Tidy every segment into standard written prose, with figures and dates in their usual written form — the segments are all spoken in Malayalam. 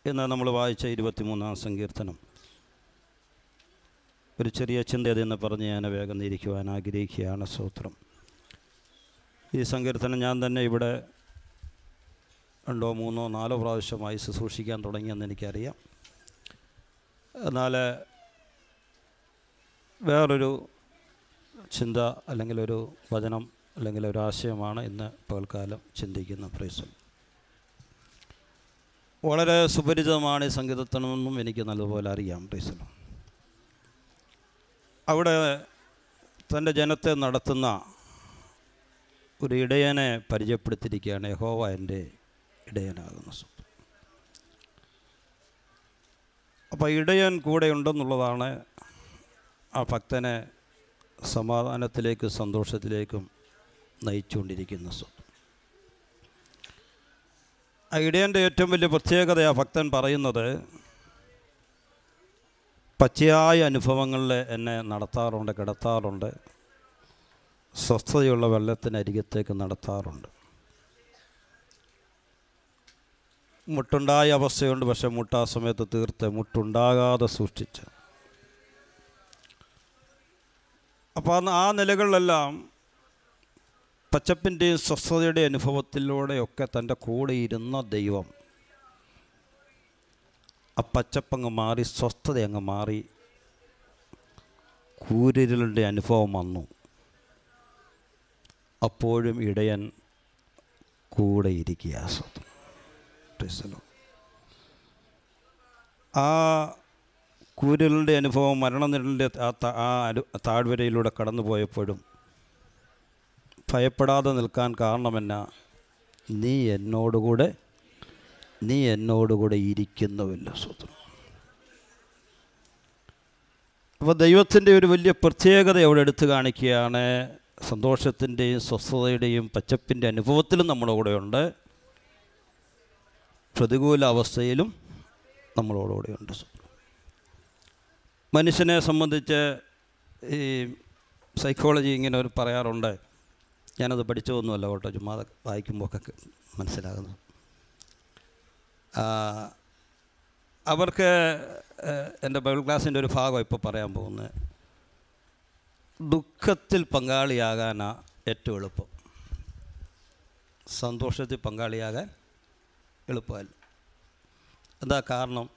ഇന്ന് നമ്മൾ വായിച്ച 23-ാം സങ്കീർത്തനം ഒരു ചെറിയ ചിന്തയെന്ന് പറഞ്ഞ് ഞാൻ വേഗം ഇരിക്കുവാൻ ആഗ്രഹിക്കുകയാണ്. സ്തോത്രം. ഈ സങ്കീർത്തനം ഞാൻ തന്നെ ഇവിടെ 2, 3, 4 പ്രാവശ്യമായി ശുശ്രൂഷിക്കാൻ തുടങ്ങിയെന്ന് എനിക്കറിയാം. എന്നാൽ വേറൊരു ചിന്ത അല്ലെങ്കിൽ ഒരു വചനം അല്ലെങ്കിൽ ഒരു ആശയമാണ് ഇന്ന് പകൽക്കാലം ചിന്തിക്കുന്ന. പ്രൈസ്. വളരെ സുപരിചിതമാണ് ഈ സങ്കീർത്തനമെന്നും എനിക്ക് നല്ലതുപോലെ അറിയാം. പ്രൈസ്. അവിടെ തൻ്റെ ജനത്തെ നടത്തുന്ന ഒരു ഇടയനെ പരിചയപ്പെടുത്തിയിരിക്കുകയാണ്. യഹോവ എൻ്റെ ഇടയനാകുന്ന. അപ്പോൾ ഇടയൻ കൂടെ ഉണ്ടെന്നുള്ളതാണ് ആ ഭക്തനെ സമാധാനത്തിലേക്കും സന്തോഷത്തിലേക്കും നയിച്ചുകൊണ്ടിരിക്കുന്ന സ്വത്ത്. ആ ഇടയൻ്റെ ഏറ്റവും വലിയ പ്രത്യേകത ആ ഭക്തൻ പറയുന്നത്, പച്ചയായ അനുഭവങ്ങളിൽ എന്നെ നടത്താറുണ്ട്, കിടത്താറുണ്ട്, സ്വസ്ഥതയുള്ള വെള്ളത്തിനരികത്തേക്ക് നടത്താറുണ്ട്. മുട്ടുണ്ടായ അവസ്ഥയുണ്ട്, പക്ഷെ മുട്ടാ സമയത്ത് തീർത്ത് മുട്ടുണ്ടാകാതെ സൂക്ഷിച്ച്. അപ്പോൾ ആ നിലകളിലെല്ലാം പച്ചപ്പിൻ്റെയും സ്വസ്ഥതയുടെ അനുഭവത്തിലൂടെയൊക്കെ തൻ്റെ കൂടെ ഇരുന്ന ദൈവം ആ പച്ചപ്പങ്ങ് മാറി, സ്വസ്ഥത അങ്ങ് മാറി, കൂരിരുളിൻ്റെ അനുഭവം വന്നു. അപ്പോഴും ഇടയൻ കൂടെ ഇരിക്കുക. ആ കൂരിരുളിൻ്റെ അനുഭവം മരണനിഴലിൻ്റെ ആ താഴ്വരയിലൂടെ കടന്നു പോയപ്പോഴും ഭയപ്പെടാതെ നിൽക്കാൻ കാരണമെന്നാ? നീ എന്നോടുകൂടെ ഇരിക്കുന്നുവല്ലോ. സ്വന്തം. അപ്പോൾ ദൈവത്തിൻ്റെ ഒരു വലിയ പ്രത്യേകത അവിടെ എടുത്തു കാണിക്കുകയാണ്. സന്തോഷത്തിൻ്റെയും സ്വസ്ഥതയുടെയും പച്ചപ്പിൻ്റെ അനുഭവത്തിലും നമ്മുടെ കൂടെയുണ്ട്, പ്രതികൂല അവസ്ഥയിലും നമ്മളോടുകൂടെയുണ്ട്. മനുഷ്യനെ സംബന്ധിച്ച് ഈ സൈക്കോളജി ഇങ്ങനെ ഒരു പറയാറുണ്ട്. ഞാനത് പഠിച്ചതൊന്നുമല്ല കേട്ടോ, ചുമ്മാ വായിക്കുമ്പോഴൊക്കെ മനസ്സിലാകുന്നു. അവർക്ക് എൻ്റെ ബൈബിൾ ക്ലാസ്സിൻ്റെ ഒരു ഭാഗം ഇപ്പോൾ പറയാൻ പോകുന്നത്, ദുഃഖത്തിൽ പങ്കാളിയാകാനാണ് ഏറ്റവും എളുപ്പം, സന്തോഷത്തിൽ പങ്കാളിയാകാൻ എളുപ്പമല്ല. എന്താ കാരണം?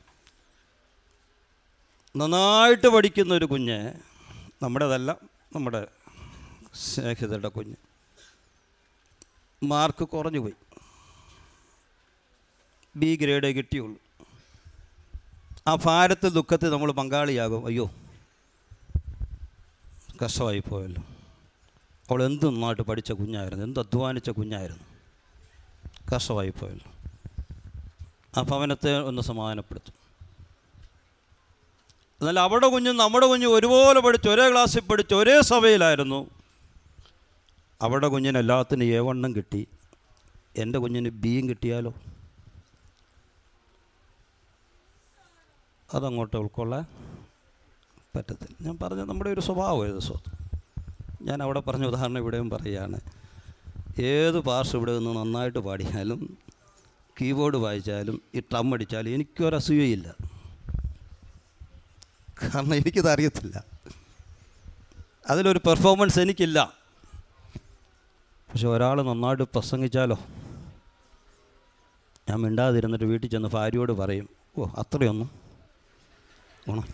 നന്നായിട്ട് പഠിക്കുന്ന ഒരു കുഞ്ഞ്, നമ്മുടേതല്ല, നമ്മുടെ സ്നേഹിതരുടെ കുഞ്ഞ്, മാർക്ക് കുറഞ്ഞു പോയി, B ഗ്രേഡേ കിട്ടിയുള്ളൂ. ആ ഭാരത്തിൽ ദുഃഖത്തിൽ നമ്മൾ പങ്കാളിയാകും. അയ്യോ കഷ്ടമായി പോയല്ലോ, അവൾ എന്ത് നന്നായിട്ട് പഠിച്ച കുഞ്ഞായിരുന്നു, എന്ത് അധ്വാനിച്ച കുഞ്ഞായിരുന്നു, കഷ്ടമായി പോയല്ലോ. ആ ഭവനത്തെ ഒന്ന് സമാധാനപ്പെടുത്തും. എന്നാൽ അവിടെ കുഞ്ഞും നമ്മുടെ കുഞ്ഞും ഒരുപോലെ പഠിച്ച്, ഒരേ ക്ലാസ്സിൽ പഠിച്ച്, ഒരേ സഭയിലായിരുന്നു. അവിടെ കുഞ്ഞിന് എല്ലാത്തിനും A1 കിട്ടി, എൻ്റെ കുഞ്ഞിന് Bയും കിട്ടിയാലോ? അതങ്ങോട്ട് ഉൾക്കൊള്ളാൻ പറ്റത്തില്ല. ഞാൻ പറഞ്ഞ നമ്മുടെ ഒരു സ്വഭാവം ഏത് സ്വത്ത്. ഞാൻ അവിടെ പറഞ്ഞ ഉദാഹരണം ഇവിടെയും പറയുകയാണ്. ഏത് പാർശ്വം ഇവിടെ നിന്ന് നന്നായിട്ട് പാടിയാലും, കീബോർഡ് വായിച്ചാലും, ഈ ഡ്രം അടിച്ചാലും എനിക്കൊരസൂയയില്ല. കാരണം എനിക്കത് അറിയത്തില്ല, അതിലൊരു പെർഫോമൻസ് എനിക്കില്ല. പക്ഷെ ഒരാൾ നന്നായിട്ട് പ്രസംഗിച്ചാലോ, ഞാൻ മിണ്ടാതിരുന്നിട്ട് വീട്ടിൽ ചെന്ന് ഭാര്യയോട് പറയും, ഓ അത്രയൊന്നും ഗുണം.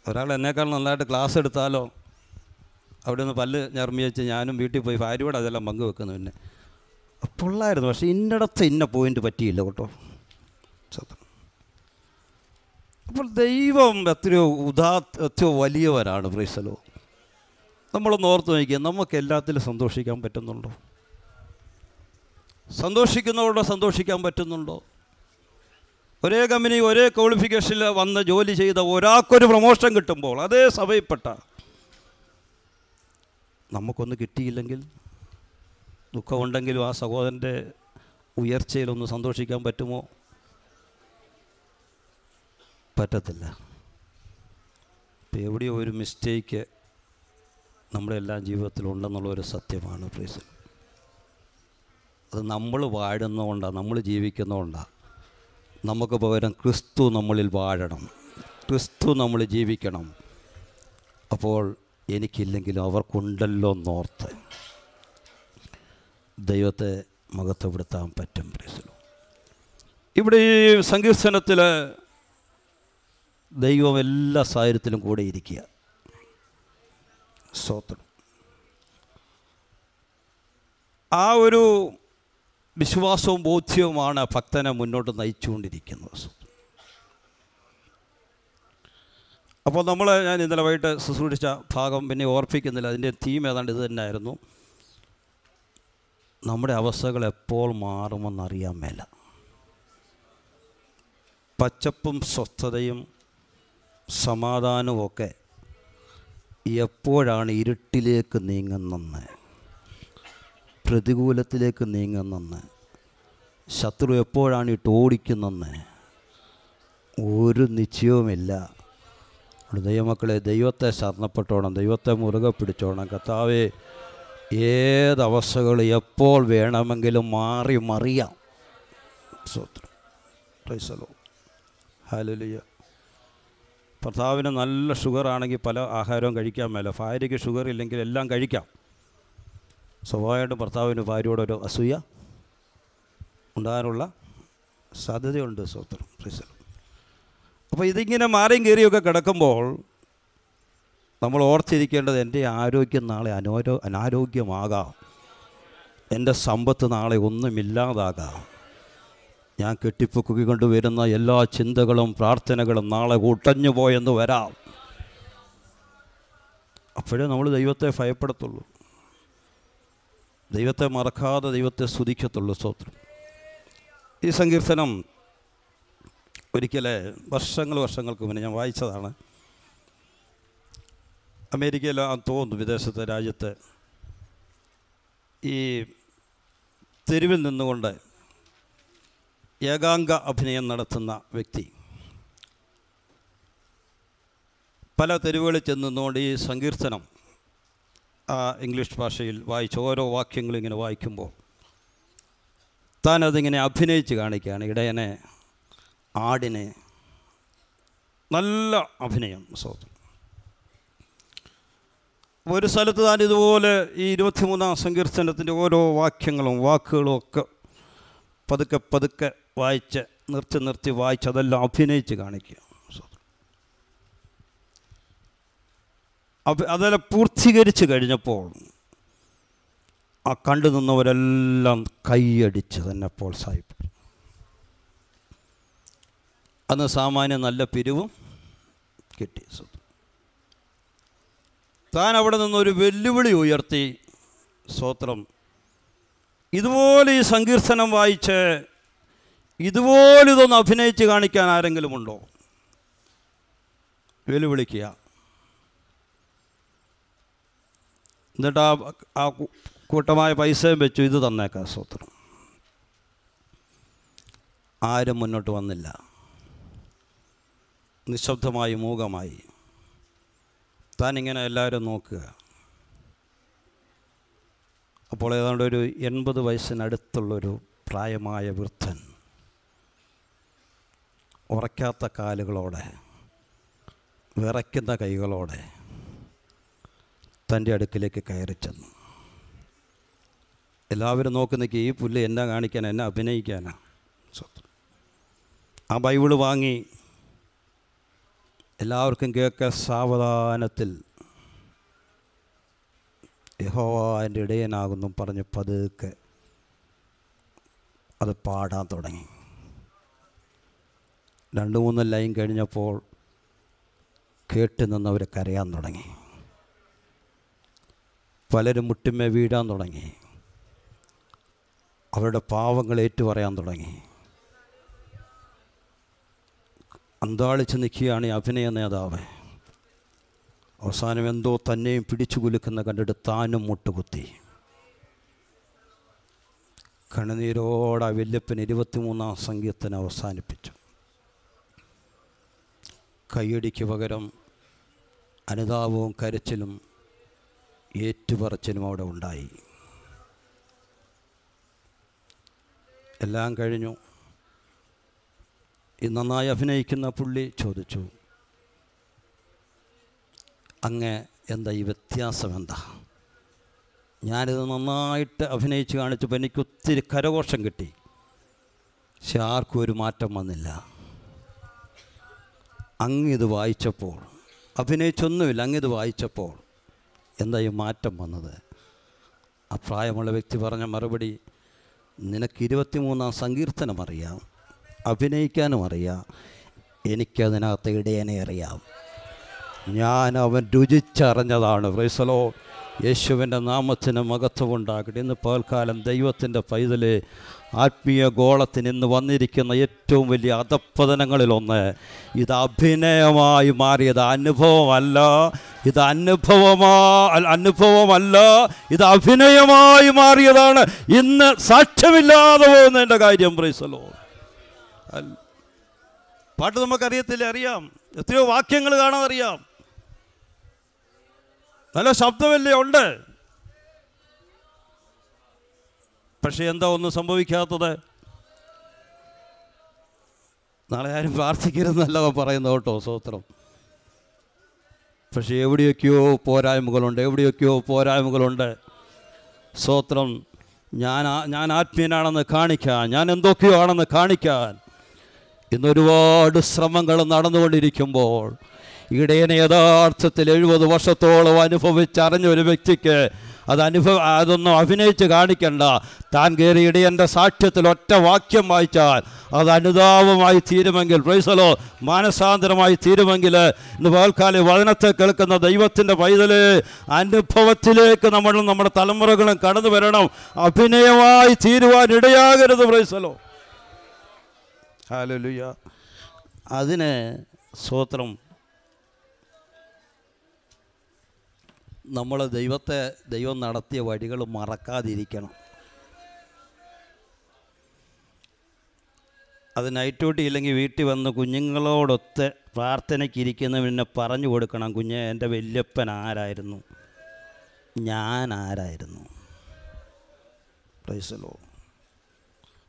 ഒരാൾ എന്നേക്കാൾ നന്നായിട്ട് ക്ലാസ് എടുത്താലോ, അവിടെ നിന്ന് പല്ല് ഞർമ്മി വെച്ച് ഞാനും വീട്ടിൽ പോയി ഭാര്യയോട് അതെല്ലാം പങ്കുവെക്കുന്നു. പിന്നെ പൊള്ളായിരുന്നു, പക്ഷേ ഇന്നടത്ത് ഇന്ന പോയിൻ്റ് പറ്റിയില്ല കേട്ടോ. അപ്പോൾ ദൈവം എത്രയോ വലിയവരാണ്. പ്രൈസലോ. നമ്മളൊന്ന് ഓർത്ത് നോക്കിയാൽ നമുക്ക് എല്ലാത്തിലും സന്തോഷിക്കാൻ പറ്റുന്നുണ്ടോ? സന്തോഷിക്കുന്നവരോട് സന്തോഷിക്കാൻ പറ്റുന്നുണ്ടോ? ഒരേ കമ്പനി ഒരേ ക്വാളിഫിക്കേഷനിൽ വന്ന് ജോലി ചെയ്ത ഒരാൾക്കൊരു പ്രൊമോഷൻ കിട്ടുമ്പോൾ, അതേ സഭയിൽപ്പെട്ട നമുക്കൊന്ന് കിട്ടിയില്ലെങ്കിൽ, ദുഃഖമുണ്ടെങ്കിലും ആ സഹോദരൻ്റെ ഉയർച്ചയിലൊന്ന് സന്തോഷിക്കാൻ പറ്റുമോ? പറ്റത്തില്ല. ഇപ്പം എവിടെയോ ഒരു മിസ്റ്റേക്ക് നമ്മുടെ എല്ലാ ജീവിതത്തിലുണ്ടെന്നുള്ളൊരു സത്യമാണ്. പ്ലീസ്. അത് നമ്മൾ വാഴുന്നതുകൊണ്ടാണ്, നമ്മൾ ജീവിക്കുന്നതുകൊണ്ടാണ്. നമുക്ക് പകരം ക്രിസ്തു നമ്മളിൽ വാഴണം, ക്രിസ്തു നമ്മൾ ജീവിക്കണം. അപ്പോൾ എനിക്കില്ലെങ്കിലും അവർക്കുണ്ടല്ലോ എന്നോർത്ത് ദൈവത്തെ മഹത്വപ്പെടുത്താൻ പറ്റും. ഇവിടെ ഈ സങ്കീർത്തനത്തിൽ ദൈവം എല്ലാ സാഹചര്യത്തിലും കൂടെ ഇരിക്കുക. സ്തോത്രം. ആ ഒരു വിശ്വാസവും ബോധ്യവുമാണ് ഭക്തനെ മുന്നോട്ട് നയിച്ചുകൊണ്ടിരിക്കുന്നത്. അപ്പോൾ ഞാൻ ഇന്നലെ വൈകിട്ട് ശുശ്രൂഷിച്ച ഭാഗം പിന്നെ ഓർപ്പിക്കുന്നില്ല. അതിൻ്റെ തീം ഏതാണ്ട് ഇത് തന്നെയായിരുന്നു. നമ്മുടെ അവസ്ഥകൾ എപ്പോൾ മാറുമെന്നറിയാൻ മേല. പച്ചപ്പും സ്വസ്ഥതയും സമാധാനവും ഒക്കെ എപ്പോഴാണ് ഇരുട്ടിലേക്ക് നീങ്ങുന്നെന്ന്, പ്രതികൂലത്തിലേക്ക് നീങ്ങുന്നെന്ന്, ശത്രു എപ്പോഴാണ് ഇട്ട് ഓടിക്കുന്നെന്ന് ഒരു നിശ്ചയവുമില്ല. ദൈവമക്കളെ, ദൈവത്തെ ശരണപ്പെട്ടോണം, ദൈവത്തെ മുറുകെ പിടിച്ചോണം. കർത്താവേ, ഏതവസ്ഥകൾ എപ്പോൾ വേണമെങ്കിലും മാറി മറിയാം. സ്തോത്രം. Price the Lord. ഹല്ലേലൂയ. ഭർത്താവിന് നല്ല ഷുഗറാണെങ്കിൽ പല ആഹാരവും കഴിക്കാൻ മേല. ഭാര്യയ്ക്ക് ഷുഗർ ഇല്ലെങ്കിൽ എല്ലാം കഴിക്കാം. സ്വാഭാവികമായിട്ടും ഭർത്താവിന് ഭാര്യയോടൊരു അസൂയ ഉണ്ടാകാനുള്ള സാധ്യതയുണ്ട്. സ്തോത്രം. Price the Lord. അപ്പോൾ ഇതിങ്ങനെ മാറിയും കയറിയൊക്കെ കിടക്കുമ്പോൾ നമ്മൾ ഓർത്തിരിക്കേണ്ടത്, എൻ്റെ ആരോഗ്യം നാളെ അനാരോഗ്യമാകാം, എൻ്റെ സമ്പത്ത് നാളെ ഒന്നുമില്ലാതാകാം, ഞാൻ കെട്ടിപ്പൊക്കിക്കൊണ്ട് വരുന്ന എല്ലാ ചിന്തകളും പ്രാർത്ഥനകളും നാളെ ഉടഞ്ഞു പോയെന്ന് വരാം. അപ്പോഴേ നമ്മൾ ദൈവത്തെ ഭയപ്പെടത്തുള്ളൂ, ദൈവത്തെ മറക്കാതെ ദൈവത്തെ സ്തുതിക്കത്തുള്ളൂ. സ്തോത്രം. ഈ സങ്കീർത്തനം ഒരിക്കലെ വർഷങ്ങൾക്ക് മുന്നേ ഞാൻ വായിച്ചതാണ്. അമേരിക്കയിലാണെന്ന് തോന്നുന്നു, വിദേശത്തെ രാജ്യത്ത് ഈ തെരുവിൽ നിന്നുകൊണ്ട് ഏകാംഗ അഭിനയം നടത്തുന്ന വ്യക്തി പല തെരുവുകളിൽ ചെന്നുകൊണ്ട് ഈ സങ്കീർത്തനം ഇംഗ്ലീഷ് ഭാഷയിൽ വായിച്ച് ഓരോ വാക്യങ്ങളും ഇങ്ങനെ വായിക്കുമ്പോൾ താൻ അതിങ്ങനെ അഭിനയിച്ച് കാണിക്കുകയാണ്. ഇടയനെ, ആടിനെ, നല്ല അഭിനയം. സ്വന്തം ഒരു സ്ഥലത്ത് താൻ ഇതുപോലെ ഈ 23-ാം സങ്കീർത്തനത്തിൻ്റെ ഓരോ വാക്കുകളും ഒക്കെ പതുക്കെ വായിച്ച് നിർത്തി വായിച്ച് അതെല്ലാം അഭിനയിച്ച് കാണിക്കുക. അതെല്ലാം പൂർത്തീകരിച്ച് കഴിഞ്ഞപ്പോൾ ആ കണ്ടു നിന്നവരെല്ലാം കൈയടിച്ച് തന്നെ പ്രോത്സാഹിപ്പിച്ചു. അന്ന് സാമാന്യം നല്ല പിരിവും കിട്ടി. താൻ അവിടെ നിന്നൊരു വെല്ലുവിളി ഉയർത്തി. സ്തോത്രം. ഇതുപോലെ ഈ സങ്കീർത്തനം വായിച്ച് ഇതുപോലെ ഇതൊന്ന് അഭിനയിച്ച് കാണിക്കാൻ ആരെങ്കിലും ഉണ്ടോ? വെല്ലുവിളിക്കുക. എന്നിട്ട് ആ കൂട്ടമായ പൈസയും വെച്ചു, ഇത് തന്നേക്കാം. സ്തോത്രം. ആരും മുന്നോട്ട് വന്നില്ല. നിശബ്ദമായി, മൂകമായി. താനിങ്ങനെ എല്ലാവരും നോക്കുക. അപ്പോൾ ഏതാണ്ട് ഒരു 80 വയസ്സിനടുത്തുള്ളൊരു പ്രായമായ വൃദ്ധൻ ഉറക്കാത്ത കാലുകളോടെ, വിറയ്ക്കുന്ന കൈകളോടെ തൻ്റെ അടുക്കിലേക്ക് കയറി ചെന്നു. എല്ലാവരും നോക്കി നിൽക്കുക. ഈ പുല്ല് എന്നാ കാണിക്കാനാ, എന്നെ അഭിനയിക്കാനാ? ആ ബൈബിള് വാങ്ങി എല്ലാവർക്കും കേൾക്കാൻ സാവധാനത്തിൽ യഹോവ എൻ്റെ ഇടയനാകുന്നു പറഞ്ഞ് പതുക്കെ അത് പാടാൻ തുടങ്ങി. 2-3 ലൈൻ കഴിഞ്ഞപ്പോൾ കേട്ട് നിന്നവർ കരയാൻ തുടങ്ങി. പലരും മുട്ടിന്മേ വീഴാൻ തുടങ്ങി. അവരുടെ പാവങ്ങൾ ഏറ്റുപറയാൻ തുടങ്ങി. അന്താളിച്ച് നിൽക്കുകയാണ് ഈ അഭിനയ നേതാവ്. അവസാനം എന്തോ തന്നെയും പിടിച്ചു കുലുക്കുന്ന കണ്ടിട്ട് താനും മുട്ടുകുത്തി. കണ്ണുനീരോടെ വല്യപ്പൻ 23-ാം സങ്കീർത്തനം അവസാനിപ്പിച്ചു. കയ്യടിക്ക് പകരം അനുതാപവും കരച്ചിലും ഏറ്റുപറച്ചിലും അവിടെ ഉണ്ടായി. എല്ലാം കഴിഞ്ഞു. ഈ നന്നായി അഭിനയിക്കുന്ന പുള്ളി ചോദിച്ചു, അങ്ങ് എന്താ ഈ വ്യത്യാസം എന്താ? ഞാനിത് നന്നായിട്ട് അഭിനയിച്ച് കാണിച്ചപ്പോൾ എനിക്കൊത്തിരി കരഘോഷം കിട്ടി, പക്ഷെ ആർക്കും ഒരു മാറ്റം വന്നില്ല. അങ്ങിത് വായിച്ചപ്പോൾ, അഭിനയിച്ചൊന്നുമില്ല, അങ്ങിത് വായിച്ചപ്പോൾ എന്താ ഈ മാറ്റം വന്നത്? ആ പ്രായമുള്ള വ്യക്തി പറഞ്ഞ മറുപടി, നിനക്ക് 23-ാം സങ്കീർത്തനം അറിയാം, അഭിനയിക്കാനും അറിയാം, എനിക്കതിനകത്ത് ഇടയനെ അറിയാം. ഞാൻ അവൻ രുചിച്ചറിഞ്ഞതാണ്. Price the Lord. യേശുവിൻ്റെ നാമത്തിന് മഹത്വമുണ്ടാകട്ടെ. ഇന്ന് പകൽക്കാലം ദൈവത്തിൻ്റെ പൈതലെ, ആത്മീയ ഗോളത്തിന് ഇന്ന് വന്നിരിക്കുന്ന ഏറ്റവും വലിയ അധപ്പതനങ്ങളിലൊന്ന്, ഇത് അഭിനയമായി മാറിയത് അനുഭവമല്ല. ഇത് അനുഭവമല്ല, ഇത് അഭിനയമായി മാറിയതാണ് ഇന്ന് സാക്ഷ്യമില്ലാതെ പോകുന്നതിൻ്റെ കാര്യം. Price the Lord. പാട്ട് നമുക്കറിയത്തില്ല, അറിയാം, എത്രയോ വാക്യങ്ങൾ കാണാൻ അറിയാം, നല്ല ശബ്ദമല്ലേ ഉണ്ട്, പക്ഷെ എന്താ ഒന്നും സംഭവിക്കാത്തത്? നാളെ ആരും പ്രാർത്ഥിക്കരുതെന്നല്ല പറയുന്നത് കേട്ടോ, സ്തോത്രം. പക്ഷെ എവിടെയൊക്കെയോ പോരായ്മകളുണ്ട്. സ്തോത്രം. ഞാൻ ആത്മീയനാണെന്ന് കാണിക്കാൻ, ഞാൻ എന്തൊക്കെയോ ആണെന്ന് കാണിക്കാൻ ഇന്നൊരുപാട് ശ്രമങ്ങൾ നടന്നുകൊണ്ടിരിക്കുമ്പോൾ, ഇടയനെ യഥാർത്ഥത്തിൽ 70 വർഷത്തോളം അനുഭവിച്ചറിഞ്ഞൊരു വ്യക്തിക്ക് അതൊന്നും അഭിനയിച്ച് കാണിക്കണ്ട. താൻ കയറി ഇടയൻ്റെ സാക്ഷ്യത്തിൽ ഒറ്റ വാക്യം വായിച്ചാൽ അത് അനുതാപമായി തീരുമെങ്കിൽ, പ്രൈസ് ദി ലോർഡ്, മാനസാന്തരമായി തീരുമെങ്കിൽ, ഇന്ന് പകൽക്കാലം വചനത്തെ കേൾക്കുന്ന ദൈവത്തിൻ്റെ പൈതല്, അനുഭവത്തിലേക്ക് നമ്മുടെ തലമുറകളും കടന്നു വരണം. അഭിനയമായി തീരുവാൻ ഇടയാകരുത്. Praise the Lord. ഹല്ലേലൂയ. അതിന് സ്തോത്രം. നമ്മൾ ദൈവം നടത്തിയ വഴികൾ മറക്കാതിരിക്കണം. അത് നൈറ്റ് ഡ്യൂട്ടി ഇല്ലെങ്കിൽ വീട്ടിൽ വന്ന് കുഞ്ഞുങ്ങളോടൊത്ത് പ്രാർത്ഥനയ്ക്ക് ഇരിക്കുന്ന പിന്നെ പറഞ്ഞു കൊടുക്കണം, കുഞ്ഞെ, എൻ്റെ വല്യപ്പൻ ആരായിരുന്നു, ഞാൻ ആരായിരുന്നു. Price the Lord.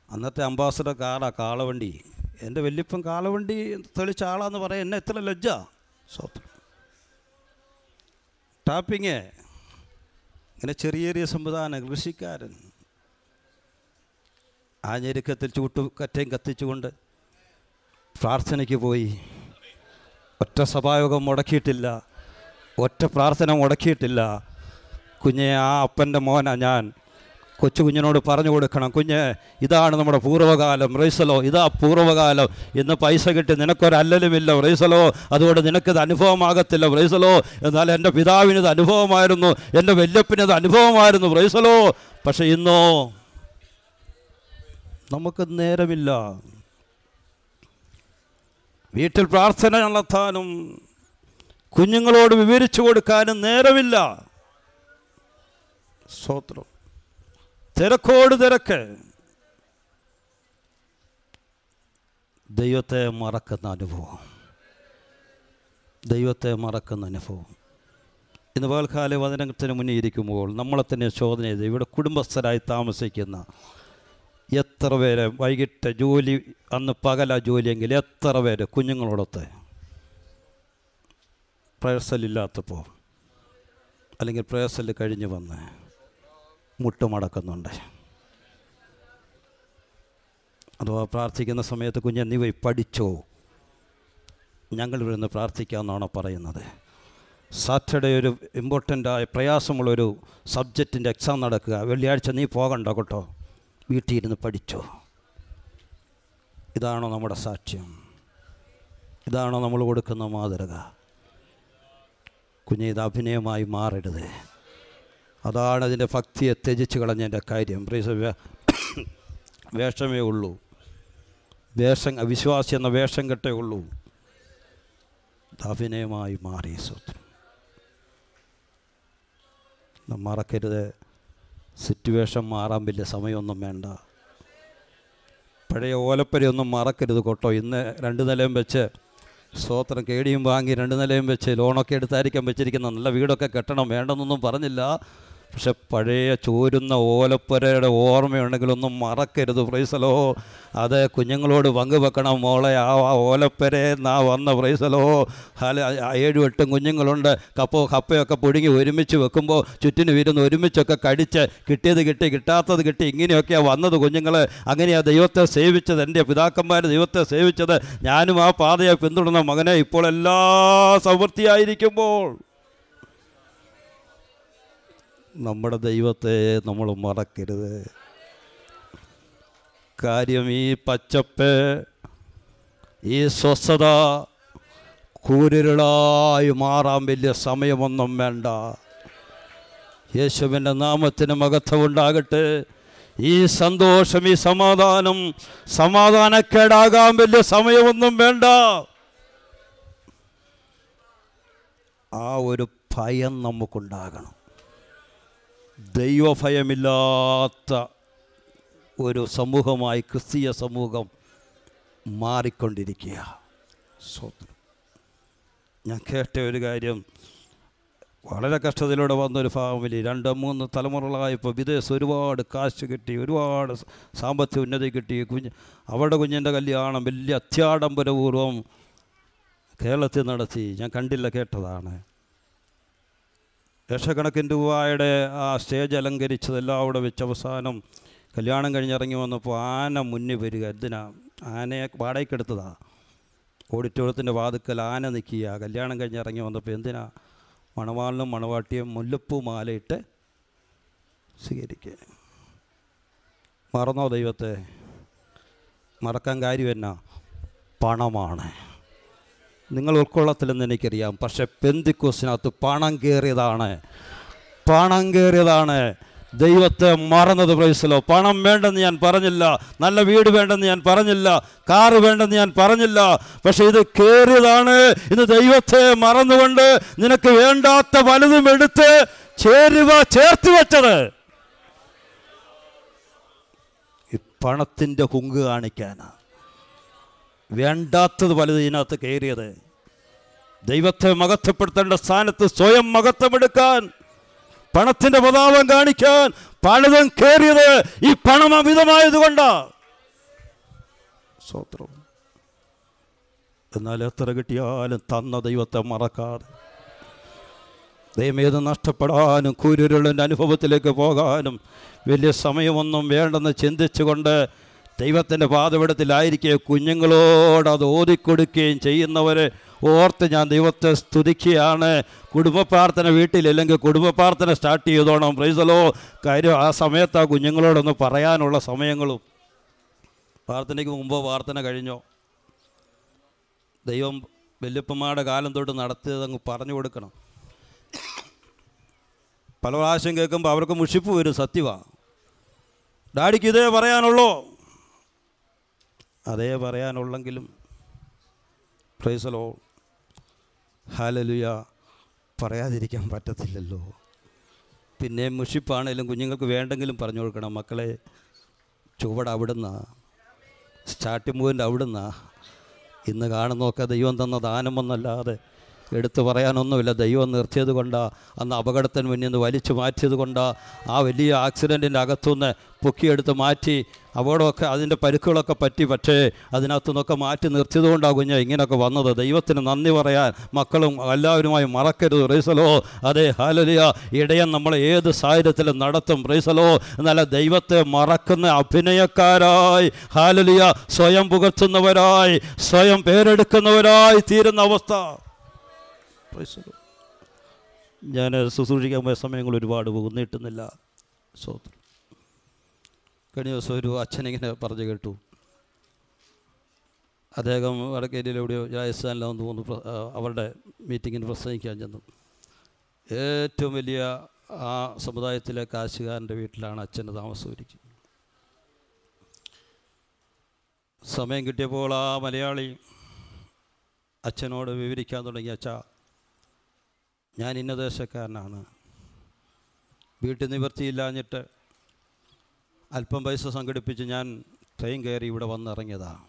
അന്നത്തെ അംബാസഡർ കാളവണ്ടി, എൻ്റെ വല്യപ്പൻ കാളവണ്ടി തെളിച്ച ആളാന്ന് പറയാൻ എന്നെ എത്ര ലജ്ജ. സ്വത്രം. ടാപ്പിങ്, ഇങ്ങനെ ചെറിയ സംവിധാനം, കൃഷിക്കാരൻ ആ ഞെരുക്കത്തിൽ ചൂട്ടുകറ്റയും കത്തിച്ചുകൊണ്ട് പ്രാർത്ഥനയ്ക്ക് പോയി. ഒറ്റ സഭായോഗം മുടക്കിയിട്ടില്ല, ഒറ്റ പ്രാർത്ഥന മുടക്കിയിട്ടില്ല. കുഞ്ഞെ, ആ അപ്പൻ്റെ മോനാ ഞാൻ. കൊച്ചു കുഞ്ഞിനോട് പറഞ്ഞു കൊടുക്കണം, കുഞ്ഞ്, ഇതാണ് നമ്മുടെ പൂർവ്വകാലം. Price the Lord. ഇതാ പൂർവ്വകാലം. ഇന്ന് പൈസ കിട്ടി നിനക്കൊരല്ലലുമില്ല. Price the Lord. അതുകൊണ്ട് നിനക്കിത് അനുഭവമാകത്തില്ല. Price the Lord. എന്നാൽ എൻ്റെ പിതാവിനിത് അനുഭവമായിരുന്നു, എൻ്റെ വല്യപ്പനിത് അനുഭവമായിരുന്നു. Price the Lord. പക്ഷെ ഇന്നോ നമുക്ക് നേരമില്ല. വീട്ടിൽ പ്രാർത്ഥന നടത്താനും കുഞ്ഞുങ്ങളോട് വിവരിച്ചു കൊടുക്കാനും നേരമില്ല. സ്തോത്രം. തിരക്ക്. ദൈവത്തെ മറക്കുന്ന അനുഭവം. ഇന്ന് പകൽക്കാല വചനത്തിന് മുന്നേ ഇരിക്കുമ്പോൾ നമ്മളെ തന്നെ ശോധന ചെയ്ത്, ഇവിടെ കുടുംബസ്ഥരായി താമസിക്കുന്ന എത്ര പേര് വൈകിട്ട് ജോലി, അന്ന് പകല ജോലിയെങ്കിൽ എത്ര പേര് കുഞ്ഞുങ്ങളോടൊത്ത് പ്രേയർസെല്ലില്ലാത്തപ്പോൾ അല്ലെങ്കിൽ പ്രേയർസെല്ല് കഴിഞ്ഞ് വന്ന് മുട്ടുമടക്കുന്നുണ്ട്. അഥവാ പ്രാർത്ഥിക്കുന്ന സമയത്ത്, കുഞ്ഞ്, നീ പോയി പഠിച്ചോ, ഞങ്ങൾ ഇവിടെ നിന്ന് പ്രാർത്ഥിക്കാമെന്നാണോ പറയുന്നത്? സാറ്റർഡേ ഒരു ഇമ്പോർട്ടൻ്റായ പ്രയാസമുള്ളൊരു സബ്ജക്റ്റിൻ്റെ എക്സാം നടക്കുക, വെള്ളിയാഴ്ച നീ പോകണ്ട കേട്ടോ, വീട്ടിൽ ഇരുന്ന് പഠിച്ചോ. ഇതാണോ നമ്മുടെ സാക്ഷ്യം? ഇതാണോ നമ്മൾ കൊടുക്കുന്ന മാതൃക? കുഞ്ഞ്, ഇത് അഭിനയമായി മാറരുത്. അതാണ് അതിൻ്റെ ഭക്തിയെ ത്യജിച്ച് കളഞ്ഞതിൻ്റെ കാര്യം. വേഷമേ ഉള്ളൂ, വിശ്വാസി എന്ന വേഷം കെട്ടേ ഉള്ളൂ. അഭിനയമായി മാറി. മറക്കരുത്, സിറ്റുവേഷൻ മാറാൻ വലിയ സമയമൊന്നും വേണ്ട. പഴയ ഓലപ്പരയൊന്നും മറക്കരുത് കേട്ടോ. ഇന്ന് 2 നിലയും വെച്ച്, സ്തോത്രം, കേടിയും വാങ്ങി 2 നിലയും വെച്ച് ലോണൊക്കെ എടുത്തായിരിക്കാൻ വെച്ചിരിക്കുന്ന നല്ല വീടൊക്കെ കെട്ടണം, വേണ്ടെന്നൊന്നും പറഞ്ഞില്ല. പക്ഷെ പഴയ ചോരുന്ന ഓലപ്പുരയുടെ ഓർമ്മയുണ്ടെങ്കിലൊന്നും മറക്കരുത്. പ്രൈസലോ. അത് കുഞ്ഞുങ്ങളോട് പങ്കുവെക്കണം. മോളെ ആ ഓലപ്പുരയെന്നാ വന്ന പ്രൈസലോ. 7-8 കുഞ്ഞുങ്ങളുണ്ട്. കപ്പയൊക്കെ പുഴുങ്ങി ഒരുമിച്ച് വെക്കുമ്പോൾ ചുറ്റിന് വീരുന്ന് ഒരുമിച്ചൊക്കെ കടിച്ച് കിട്ടിയത് കിട്ടി കിട്ടാത്തത് കിട്ടി ഇങ്ങനെയൊക്കെയാണ് വന്നത് കുഞ്ഞുങ്ങൾ. അങ്ങനെയാണ് ദൈവത്തെ സേവിച്ചത്. എൻ്റെ പിതാക്കന്മാർ ദൈവത്തെ സേവിച്ചത്. ഞാനും ആ പാതയെ പിന്തുടർന്ന മകനെ ഇപ്പോൾ എല്ലാ സമൃദ്ധിയായിരിക്കുമ്പോൾ നമ്മുടെ ദൈവത്തെ നമ്മൾ മറക്കരുത്. കാര്യം ഈ പച്ചപ്പ്, ഈ സ്വസ്ഥത കൂരിരുളായി മാറാൻ വലിയ സമയമൊന്നും വേണ്ട. യേശുവിൻ്റെ നാമത്തിന് മഹത്വമുണ്ടാകട്ടെ. ഈ സന്തോഷം, ഈ സമാധാനക്കേടാകാൻ വലിയ സമയമൊന്നും വേണ്ട. ആ ഒരു ഭയം നമുക്കുണ്ടാകണം. ദൈവഭയമില്ലാത്ത ഒരു സമൂഹമായി ക്രിസ്തീയ സമൂഹം മാറിക്കൊണ്ടിരിക്കുക. സ്വന്തം ഞാൻ കേട്ട ഒരു കാര്യം, വളരെ കഷ്ടതയിലൂടെ വന്നൊരു ഫാമിലി 2-3 തലമുറകളായപ്പോൾ വിദേശം ഒരുപാട് കാശ് കിട്ടി, ഒരുപാട് സാമ്പത്തിക ഉന്നതി കിട്ടി. അവരുടെ കുഞ്ഞിൻ്റെ കല്യാണം വലിയ അത്യാഡംബരപൂർവ്വം കേരളത്തിൽ നടത്തി. ഞാൻ കണ്ടില്ല, കേട്ടതാണ്. ലക്ഷക്കണക്കിന് രൂപയുടെ ആ സ്റ്റേജ് അലങ്കരിച്ചതെല്ലാം അവിടെ വെച്ച് അവസാനം കല്യാണം കഴിഞ്ഞിറങ്ങി വന്നപ്പോൾ ആന മുന്നിൽ വരിക. എന്തിനാ? ആനയെ വാടകയ്ക്കെടുത്തതാണ്. ഓഡിറ്റോറിയത്തിൻ്റെ വാതുക്കൽ ആന നിൽക്കുക. കല്യാണം കഴിഞ്ഞിറങ്ങി വന്നപ്പോൾ എന്തിനാ? മണവാളിനും മണവാട്ടിയും മുല്ലപ്പൂ മാലയിട്ട് സ്വീകരിക്കുക. മറന്നോ ദൈവത്തെ? മറക്കാൻ കാര്യം എന്നാ? പണമാണ്. നിങ്ങൾ ഉൾക്കൊള്ളത്തില്ലെന്ന് എനിക്കറിയാം. പക്ഷെ പെന്തിക്കോസിനകത്ത് പണം കയറിയതാണ്. ദൈവത്തെ മറന്നത്. പ്രൈസലോ. പണം വേണ്ടെന്ന് ഞാൻ പറഞ്ഞില്ല, നല്ല വീട് വേണ്ടെന്ന് ഞാൻ പറഞ്ഞില്ല, കാറ് വേണ്ടെന്ന് ഞാൻ പറഞ്ഞില്ല. പക്ഷെ ഇത് കയറിയതാണ്. ഇത് ദൈവത്തെ മറന്നുകൊണ്ട് നിനക്ക് വേണ്ടാത്ത വലുതും എടുത്ത് ചേർത്ത് വെച്ചത് ഈ പണത്തിൻ്റെ ഹുങ്ക് കാണിക്കാനാണ്. വേണ്ടാത്തത് വലുത് ഇതിനകത്ത് കയറിയത്. ദൈവത്തെ മഹത്വപ്പെടുത്തേണ്ട സ്ഥാനത്ത് സ്വയം മഹത്വമെടുക്കാൻ, പണത്തിൻ്റെ പ്രതാപം കാണിക്കാൻ പലതും കയറിയത് ഈ പണം അമിതമായതുകൊണ്ടാണ്. സ്തോത്രം. എന്നാൽ എത്ര കിട്ടിയാലും തന്ന ദൈവത്തെ മറക്കാതെ, ദൈവമേത് നഷ്ടപ്പെടാനും കൂരിരുളിൻ്റെ അനുഭവത്തിലേക്ക് പോകാനും വലിയ സമയമൊന്നും വേണ്ടെന്ന് ചിന്തിച്ചുകൊണ്ട് ദൈവത്തിൻ്റെ പാദപീഠത്തിലായിരിക്കെ കുഞ്ഞുങ്ങളോട് അത് ഓതിക്കൊടുക്കുകയും ചെയ്യുന്നവരെ ഓർത്ത് ഞാൻ ദൈവത്തെ സ്തുതിക്കുകയാണ്. കുടുംബ പ്രാർത്ഥന വീട്ടിലില്ലെങ്കിൽ കുടുംബ പ്രാർത്ഥന സ്റ്റാർട്ട് ചെയ്തോണം. പ്രൈസലോ. കാര്യം ആ സമയത്ത് ആ കുഞ്ഞുങ്ങളോടൊന്ന് പറയാനുള്ള സമയങ്ങളും. പ്രാർത്ഥനയ്ക്ക് മുമ്പോ പ്രാർത്ഥന കഴിഞ്ഞോ? ദൈവം വല്യപ്പന്മാരുടെ കാലം തൊട്ട് നടത്തിയതങ്ങ് പറഞ്ഞു കൊടുക്കണം. പല പ്രാവശ്യം കേൾക്കുമ്പോൾ അവർക്ക് മുഷിപ്പ് വരും. സത്യമാണ്. ഡാഡിക്ക് ഇതേ പറയാനുള്ളൂ. അതേ പറയാനുള്ളെങ്കിലും പ്രൈസലോ, ഹല്ലേലൂയ, പറയാതിരിക്കാൻ പറ്റത്തില്ലല്ലോ. പിന്നെ മുഷിപ്പാണേലും കുഞ്ഞുങ്ങൾക്ക് വേണ്ടെങ്കിലും പറഞ്ഞു കൊടുക്കണം. മക്കളെ, ചുവട് അവിടുന്ന്, സ്റ്റാർട്ടിംഗ് പോയിൻ്റ് അവിടുന്ന്. ഇന്ന് കാണുന്നതൊക്കെ ദൈവം തന്ന ദാനമൊന്നല്ലാതെ എടുത്തു പറയാനൊന്നുമില്ല. ദൈവം നിർത്തിയത് കൊണ്ടാണ്, അന്ന് അപകടത്തിന് മുന്നിൽ നിന്ന് വലിച്ചു മാറ്റിയത് കൊണ്ടാണ്, ആ വലിയ ആക്സിഡൻറ്റിൻ്റെ അകത്തുനിന്ന് പൊക്കിയെടുത്ത് മാറ്റി അപകടമൊക്കെ അതിൻ്റെ പരുക്കുകളൊക്കെ പറ്റി. പക്ഷേ അതിനകത്തുനിന്നൊക്കെ മാറ്റി നിർത്തിയത് കൊണ്ടാണ് കുഞ്ഞ് ഇങ്ങനെയൊക്കെ വന്നത്. ദൈവത്തിന് നന്ദി പറയാൻ മക്കളും എല്ലാവരുമായി മറക്കരുത്. പ്രൈസലോ. അതെ, ഹല്ലേലൂയ. ഇടയൻ നമ്മളെ ഏത് സാഹചര്യത്തിലും നടത്തും. പ്രൈസലോ. എന്നാൽ ദൈവത്തെ മറക്കുന്ന അഭിനയക്കാരായി, ഹല്ലേലൂയ, സ്വയം പുകഴ്ത്തുന്നവരായി, സ്വയം പേരെടുക്കുന്നവരായി തീരുന്ന അവസ്ഥ. ഞാൻ ശുശ്രൂഷിക്കാൻ പോയ സമയങ്ങൾ ഒരുപാട് നീട്ടുന്നില്ല. സ്വതന്ത്രം. കഴിഞ്ഞ ദിവസം ഒരു അച്ഛനിങ്ങനെ പറഞ്ഞു കേട്ടു. അദ്ദേഹം വടക്കേരിയിലെവിടെയോ രാജസ്ഥാനിലാണെന്ന് തോന്നുന്നു, അവരുടെ മീറ്റിങ്ങിന് പ്രസംഗിക്കാൻ ചെന്നു. ഏറ്റവും വലിയ ആ സമുദായത്തിലെ കാശുകാരൻ്റെ വീട്ടിലാണ് അച്ഛന് താമസമൊരുക്കി. സമയം കിട്ടിയപ്പോൾ ആ മലയാളി അച്ഛനോട് വിവരിക്കാൻ തുടങ്ങി. അച്ഛാ, ഞാൻ ഇന്ന ദേശക്കാരനാണ്, വീട്ടിൽ നിവൃത്തിയില്ലാഞ്ഞിട്ട് അല്പം പൈസ സംഘടിപ്പിച്ച് ഞാൻ ട്രെയിൻ കയറി ഇവിടെ വന്നിറങ്ങിയതാണ്.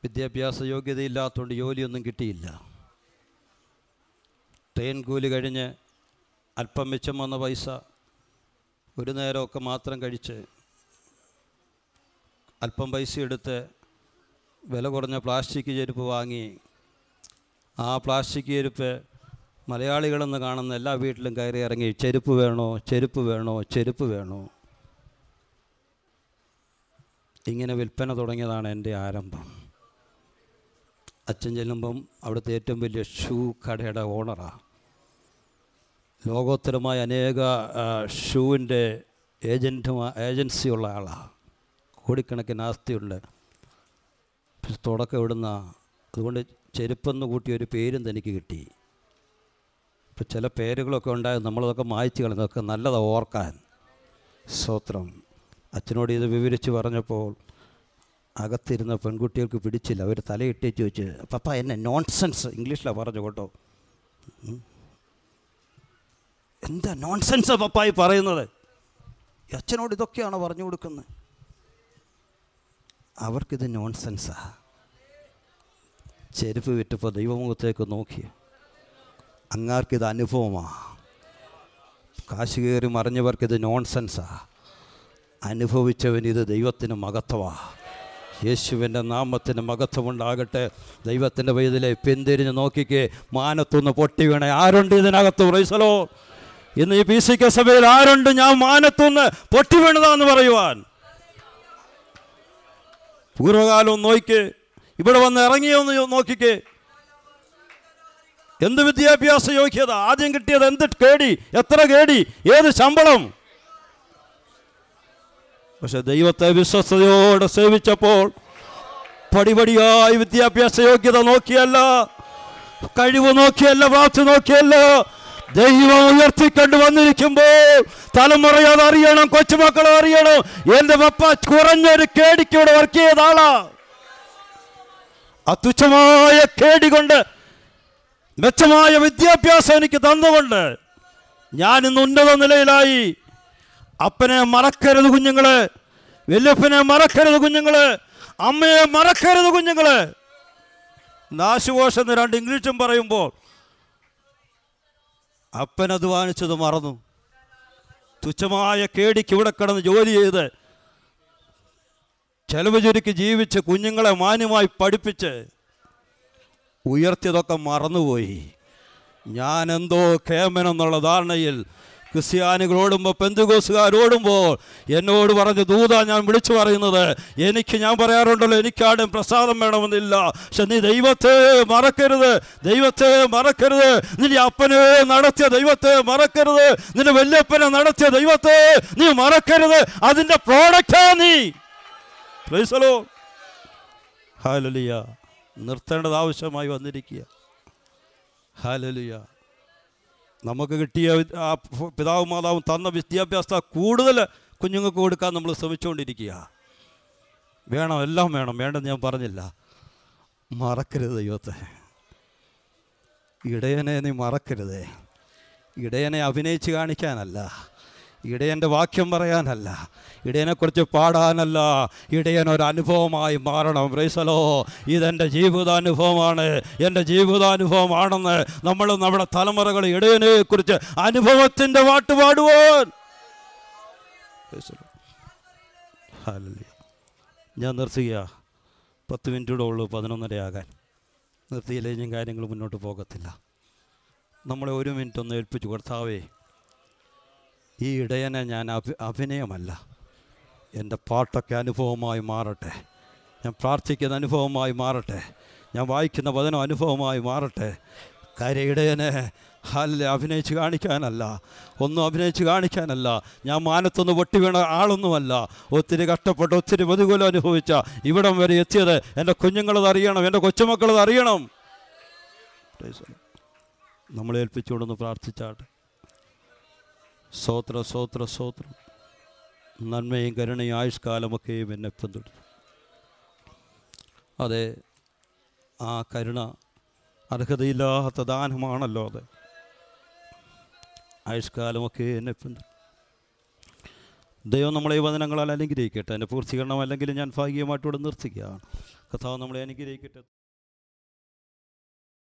വിദ്യാഭ്യാസ യോഗ്യതയില്ലാത്തതുകൊണ്ട് ജോലിയൊന്നും കിട്ടിയില്ല. ട്രെയിൻ കൂലി കഴിഞ്ഞ് അല്പം മിച്ചം വന്ന പൈസ ഒരു നേരമൊക്കെ മാത്രം കഴിച്ച് അല്പം പൈസ എടുത്ത് വില കുറഞ്ഞ പ്ലാസ്റ്റിക് ചെരുപ്പ് വാങ്ങി ആ പ്ലാസ്റ്റിക് ചെരുപ്പ് മലയാളികളെന്ന് കാണുന്ന എല്ലാ വീട്ടിലും കയറി ഇറങ്ങി ചെരുപ്പ് വേണോ, ചെരുപ്പ് വേണോ, ചെരുപ്പ് വേണോ, ഇങ്ങനെ വിൽപ്പന തുടങ്ങിയതാണ് എൻ്റെ ആരംഭം. അച്ഛൻ ചെല്ലുമ്പം അവിടുത്തെ ഏറ്റവും വലിയ ഷൂ കടയുടെ ഓണറാണ്. ലോകോത്തരമായ അനേക ഷൂവിൻ്റെ ഏജൻസിയുള്ള ആളാണ്. കോടിക്കണക്കിന് ആസ്തിയുണ്ട്. തുടക്കം ഇടുന്ന, അതുകൊണ്ട് ചെരുപ്പെന്ന് കൂട്ടിയ ഒരു പേരും തനിക്ക് കിട്ടി. ഇപ്പം ചില പേരുകളൊക്കെ ഉണ്ടായത് നമ്മളതൊക്കെ മായ്ച്ചു കളഞ്ഞതൊക്കെ നല്ലതാണ് ഓർക്കാൻ. സ്തോത്രം. അച്ഛനോട് ഇത് വിവരിച്ച് പറഞ്ഞപ്പോൾ അകത്തിരുന്ന പെൺകുട്ടികൾക്ക് പിടിച്ചില്ല. അവർ തലയിട്ടേച്ച് ചോദിച്ച്, പപ്പ എന്നെ നോൺസെൻസ്, ഇംഗ്ലീഷിലാണ് പറഞ്ഞു കേട്ടോ. എന്താ നോൺസെൻസ് പപ്പായി പറയുന്നത്? അച്ഛനോട് ഇതൊക്കെയാണോ പറഞ്ഞു കൊടുക്കുന്നത്? അവർക്കിത് നോൺസെൻസാ. ചെരുപ്പ് വിറ്റപ്പോൾ ദൈവമുഖത്തേക്ക് നോക്കി, അങ്ങാർക്കിത് അനുഭവമാണ്. കാശ് കയറി മറിഞ്ഞവർക്കിത് നോൺസെൻസാ. അനുഭവിച്ചവനിത് ദൈവത്തിന് മഹത്വമാണ്. യേശുവിൻ്റെ നാമത്തിന് മഹത്വമുണ്ടാകട്ടെ. ദൈവത്തിൻ്റെ വൈദ്യലെ പിന്തിരിഞ്ഞ് നോക്കിക്കേ. മാനത്തുനിന്ന് പൊട്ടി വീണ ആരുണ്ട് ഇതിനകത്ത്? പ്രൈസലോ. ഇന്ന് ഈ PCK സഭയിൽ ആരുണ്ട് ഞാൻ മാനത്തുനിന്ന് പൊട്ടി വീണതാന്ന് പറയുവാൻ? പൂർവ്വകാലം നോക്കിക്കേ, ഇവിടെ വന്ന് ഇറങ്ങിയൊന്ന് നോക്കിക്കേ. എന്ത് വിദ്യാഭ്യാസ യോഗ്യത, ആദ്യം കിട്ടിയത് എന്ത് കേടി, എത്ര കേടി, ഏത് ശമ്പളം. പക്ഷെ ദൈവത്തെ വിശ്വസ്തയോടെ സേവിച്ചപ്പോൾ പടിപടിയായി വിദ്യാഭ്യാസ യോഗ്യത നോക്കിയല്ല, കഴിവ് നോക്കിയല്ല, പ്രാപ്തി നോക്കിയല്ല, ദൈവം ഉയർത്തിക്കൊണ്ട് വന്നിരിക്കുമ്പോൾ തലമുറയത് അറിയണം, കൊച്ചുമക്കളെ അറിയണം. എൻ്റെ പപ്പ കുറഞ്ഞൊരു കേടിക്ക് ഇവിടെ വർക്ക് ചെയ്ത ആളാ. തുച്ഛമായ കേടി കൊണ്ട് മെച്ചമായ വിദ്യാഭ്യാസം എനിക്ക് തന്നുകൊണ്ട് ഞാൻ ഇന്ന് ഉന്നത നിലയിലായി. അപ്പനെ മറക്കരുത് കുഞ്ഞുങ്ങളെ, വല്യപ്പനെ മറക്കരുത് കുഞ്ഞുങ്ങളെ, അമ്മയെ മറക്കരുത് കുഞ്ഞുങ്ങളെ. നാശുകോഷം എന്ന് 2 ഇംഗ്ലീഷും പറയുമ്പോൾ അപ്പൻ അധ്വാനിച്ചത് മറന്നു. തുച്ഛമായ കേടിക്ക് ഇവിടെ കിടന്ന് ജോലി ചെയ്ത് ചെലവ് ചുരുക്കി ജീവിച്ച് കുഞ്ഞുങ്ങളെ മാന്യമായി പഠിപ്പിച്ച് ഉയർത്തിയതൊക്കെ മറന്നുപോയി. ഞാനെന്തോ കേമനെന്നുള്ള ധാരണയിൽ ക്രിസ്ത്യാനികളോടുമ്പോൾ പെന്തക്കോസ്തുകാരോടുമ്പോൾ എന്നോട് പറഞ്ഞ ദൂത ഞാൻ വിളിച്ചു പറയുന്നത്, ഞാൻ പറയാറുണ്ടല്ലോ, എനിക്കാടും പ്രസാദം വേണമെന്നില്ല, പക്ഷെ നീ ദൈവത്തെ മറക്കരുത്, ദൈവത്തെ മറക്കരുത്. നിന്റെ അപ്പനെ നടത്തിയ ദൈവത്തെ മറക്കരുത്, നിന്റെ വല്യപ്പനെ നടത്തിയ ദൈവത്തെ നീ മറക്കരുത്. അതിൻ്റെ പ്രോഡക്റ്റാ നീ. Price the Lord. ഹല്ലേലൂയ. നിർത്തേണ്ടത് ആവശ്യമായി വന്നിരിക്കുക. ഹല്ലേലൂയ. നമുക്ക് കിട്ടിയ പിതാവും മാതാവും തന്ന വിദ്യാഭ്യാസ കൂടുതൽ കുഞ്ഞുങ്ങൾക്ക് കൊടുക്കാൻ നമ്മൾ ശ്രമിച്ചുകൊണ്ടിരിക്കുക. വേണം, എല്ലാം വേണം, വേണ്ടെന്ന് ഞാൻ പറഞ്ഞില്ല. മറക്കരുത് ദൈവത്തെ. ഇടയനെ നീ മറക്കരുതേ. ഇടയനെ അഭിനയിച്ച് കാണിക്കാനല്ല, ഇടയൻ്റെ വാക്യം പറയാനല്ല, ഇടയനെക്കുറിച്ച് പാടാനല്ല, ഇടയനൊരനുഭവമായി മാറണം. Price the Lord. ഇതെൻ്റെ ജീവിതാനുഭവമാണ്, എൻ്റെ ജീവിതാനുഭവമാണെന്ന് നമ്മുടെ തലമുറകൾ ഇടയനെക്കുറിച്ച് അനുഭവത്തിൻ്റെ പാട്ട് പാടുവാൻ. ഞാൻ നിർത്തുക. 10 മിനിറ്റൂടെ ഉള്ളൂ 11:30 ആകാൻ. നിർത്തിയില്ലെങ്കിൽ കാര്യങ്ങൾ മുന്നോട്ട് പോകത്തില്ല. നമ്മളെ 1 മിനിറ്റ് ഒന്ന് ഏൽപ്പിച്ചു. കർത്താവേ, ഈ ഇടയനെ ഞാൻ അഭിനയമല്ല, എൻ്റെ പാട്ടൊക്കെ അനുഭവമായി മാറട്ടെ, ഞാൻ പ്രാർത്ഥിക്കുന്ന അനുഭവമായി മാറട്ടെ, ഞാൻ വായിക്കുന്ന വചനം അനുഭവമായി മാറട്ടെ. കാര്യം ഇടയനെ അഭിനയിച്ച് കാണിക്കാനല്ല, ഒന്നും അഭിനയിച്ച് കാണിക്കാനല്ല. ഞാൻ മാനത്തൊന്ന് പൊട്ടി വീണ ആളൊന്നുമല്ല. ഒത്തിരി കഷ്ടപ്പെട്ട് ഒത്തിരി പ്രതികൂലം അനുഭവിച്ച ഇവിടം വരെ എത്തിയത് എൻ്റെ കുഞ്ഞുങ്ങളത് അറിയണം, എൻ്റെ കൊച്ചുമക്കളത് അറിയണം. നമ്മളെ ഏൽപ്പിച്ചുകൊണ്ടൊന്ന് പ്രാർത്ഥിച്ചാട്ടെ. സ്തോത്രം, സ്തോത്രം, സ്തോത്രം. നന്മയും കരുണയും ആയുഷ്കാലമൊക്കെയും എന്നെ പിന്തുടരും. അതെ, ആ കരുണ അർഹതയില്ലാത്ത ദാനമാണല്ലോ അത്. ആയുഷ്കാലമൊക്കെ എന്നെ പിന്തുടരും. ദൈവം നമ്മളെ ഈ വചനങ്ങളാൽ അനുഗ്രഹിക്കട്ടെ. എൻ്റെ പൂർത്തീകരണം അല്ലെങ്കിൽ ഞാൻ ഭാഗികമായിട്ടൂടെ നിർത്തുകയാണ്. കർത്താവ് നമ്മളെ അനുഗ്രഹിക്കട്ടെ.